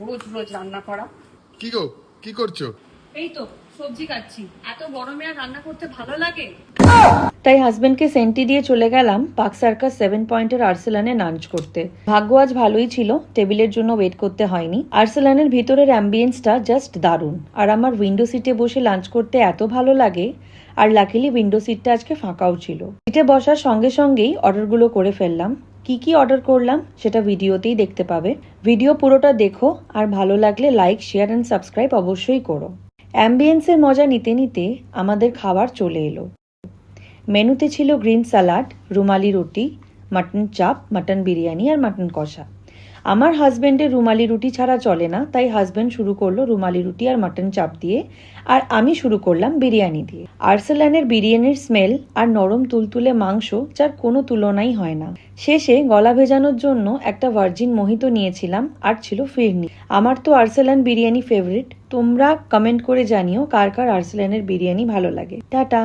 রোজ রোজ রান্না করা। কি গো, কি করছো? এই তো সবজি কাটছি। এত গরমে আর রান্না করতে ভালো লাগে? তাই হাজবেন্ডকে সেন্টি দিয়ে চলে গেলাম পার্ক সার্কাস 7 পয়েন্টের আর্সেলানে লাঞ্চ করতে। ভাগ্য আজ ভালোই ছিল, টেবিলের জন্য ওয়েট করতে হয়নি। আর্সেলানের ভিতরের অ্যাম্বিয়েন্সটা জাস্ট দারুণ, আর আমার উইন্ডো সিটে বসে লাঞ্চ করতে এত ভালো লাগে। আর লাকিলি উইন্ডো সিটটা আজকে ফাঁকাও ছিল। সিটে বসার সঙ্গে সঙ্গেই অর্ডারগুলো করে ফেললাম। কি কি অর্ডার করলাম সেটা ভিডিওতেই দেখতে পাবে। ভিডিও পুরোটা দেখো, আর ভালো লাগলে লাইক, শেয়ার অ্যান্ড সাবস্ক্রাইব অবশ্যই করো। অ্যাম্বিয়েন্সের মজা নিতে নিতে আমাদের খাবার চলে এলো। মেনুতে ছিল গ্রিন স্যালাড, রুমালি রুটি, মাটন চাপ, মাটন বিরিয়ানি আর মাটন কষা। আমার হাজবেন্ডের রুমালি রুটি ছাড়া চলে না, তাই হাজবেন্ড শুরু করলো রুমালি রুটি আর মাটন চাপ দিয়ে, আর আমি শুরু করলাম বিরিয়ানি দিয়ে। আর্সেলানের বিরিয়ানির স্মেল আর নরম তুলতুলে মাংস যার কোনো তুলনাই হয় না। শেষে গলা ভেজানোর জন্য একটা ভার্জিন মোহিতো নিয়েছিলাম, আর ছিল ফিরনি। আমার তো আর্সেলান বিরিয়ানি ফেভারিট। তোমরা কমেন্ট করে জানিও কার কার আর্সেলানের বিরিয়ানি ভালো লাগে। টাটা।